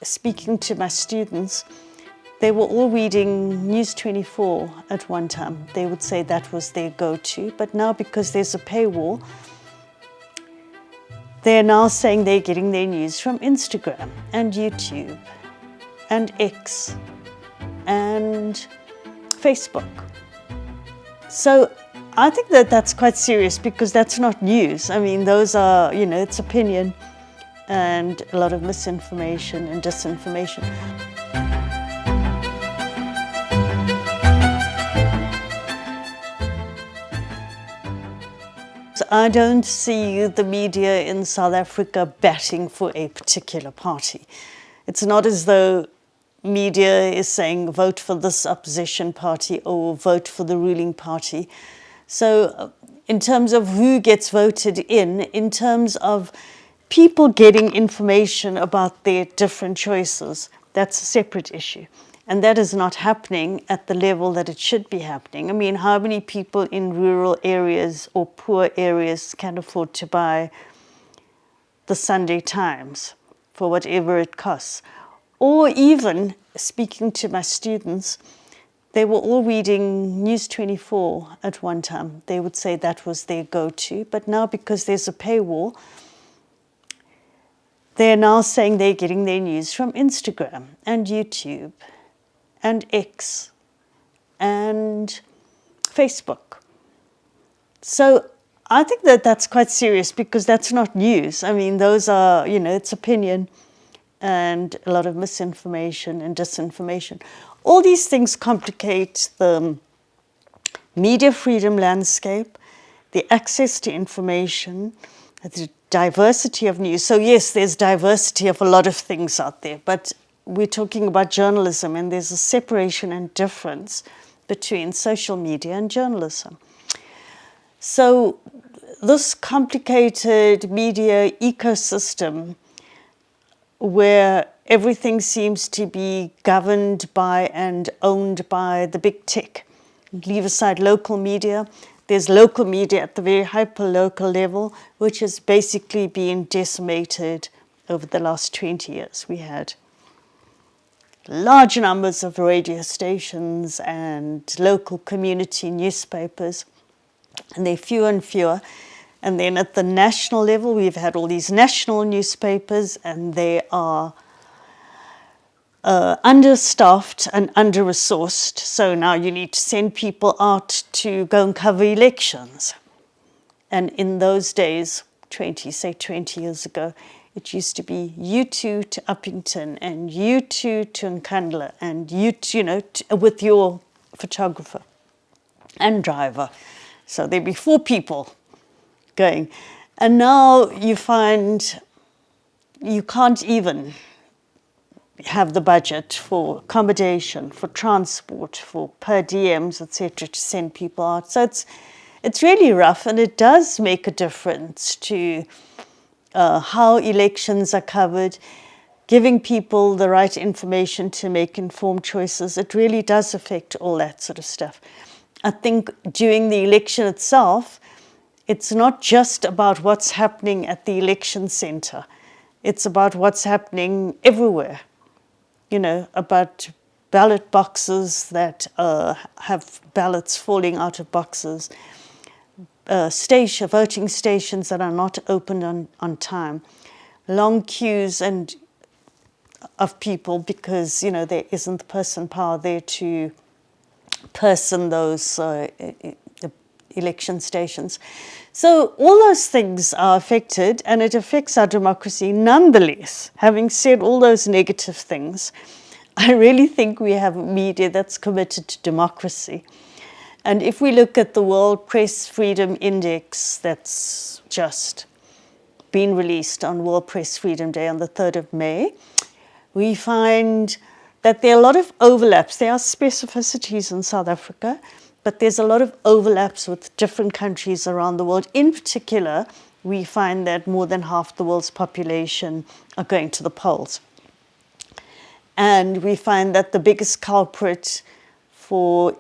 speaking to my students, they were all reading News 24 at one time. They would say that was their go-to, but now because there's a paywall, they're now saying they're getting their news from Instagram and YouTube and X and Facebook. So I think that that's quite serious because that's not news. I mean, those are, it's opinion and a lot of misinformation and disinformation. I don't see the media in South Africa batting for a particular party. It's not as though media is saying vote for this opposition party or vote for the ruling party. So in terms of who gets voted in terms of people getting information about their different choices, that's a separate issue. And that is not happening at the level that it should be happening. I mean, how many people in rural areas or poor areas can afford to buy the Sunday Times for whatever it costs? Or even, speaking to my students, they were all reading News 24 at one time. They would say that was their go-to, but now because there's a paywall, they're now saying they're getting their news from Instagram and YouTube and X and Facebook. So I think that that's quite serious because that's not news. I mean, those are, it's opinion and a lot of misinformation and disinformation. All these things complicate the media freedom landscape, the access to information, the diversity of news. So yes, there's diversity of a lot of things out there, but we're talking about journalism, and there's a separation and difference between social media and journalism. So this complicated media ecosystem where everything seems to be governed by and owned by the big tech. Leave aside local media. There's local media at the very hyper-local level, which has basically been decimated over the last 20 years. We had large numbers of radio stations and local community newspapers, and they're fewer and fewer. And then at the national level, we've had all these national newspapers, and they are understaffed and under-resourced. So now you need to send people out to go and cover elections. And in those days, 20 years ago, it used to be U2 to Uppington and U2 to Nkandla and with your photographer and driver. So there'd be 4 people going. And now you find you can't even have the budget for accommodation, for transport, for per diems, etc., to send people out. So it's really rough, and it does make a difference to how elections are covered, giving people the right information to make informed choices. It really does affect all that sort of stuff. I think during the election itself, it's not just about what's happening at the election center. It's about what's happening everywhere. About ballot boxes that have ballots falling out of boxes, voting stations that are not opened on time, long queues of people because, there isn't the person power there to person those election stations. So all those things are affected, and it affects our democracy. Nonetheless, having said all those negative things, I really think we have a media that's committed to democracy. And if we look at the World Press Freedom Index that's just been released on World Press Freedom Day on the 3rd of May, we find that there are a lot of overlaps. There are specificities in South Africa, but there's a lot of overlaps with different countries around the world. In particular, we find that more than half the world's population are going to the polls. And we find that the biggest culprit for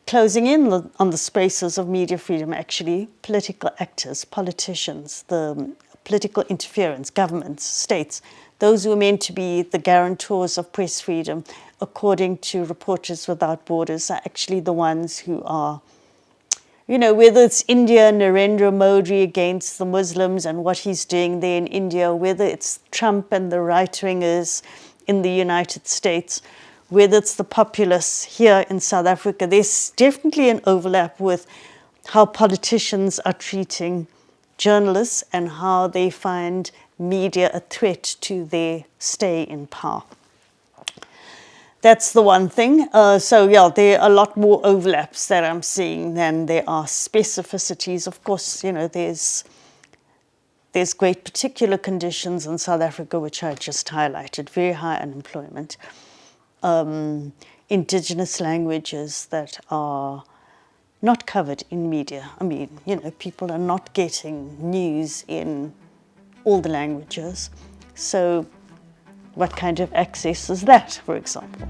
closing in on the spaces of media freedom, actually, political actors, politicians, the political interference, governments, states, those who are meant to be the guarantors of press freedom, according to Reporters Without Borders, are actually the ones who are, you know, whether it's India, Narendra Modi against the Muslims and what he's doing there in India, whether it's Trump and the right-wingers in the United States, whether it's the populists here in South Africa, there's definitely an overlap with how politicians are treating journalists and how they find media a threat to their stay in power. That's the one thing. So yeah, there are a lot more overlaps that I'm seeing than there are specificities. Of course, you know, there's great particular conditions in South Africa, which I just highlighted, very high unemployment, indigenous languages that are not covered in media. I mean, you know, people are not getting news in all the languages. So what kind of access is that, for example?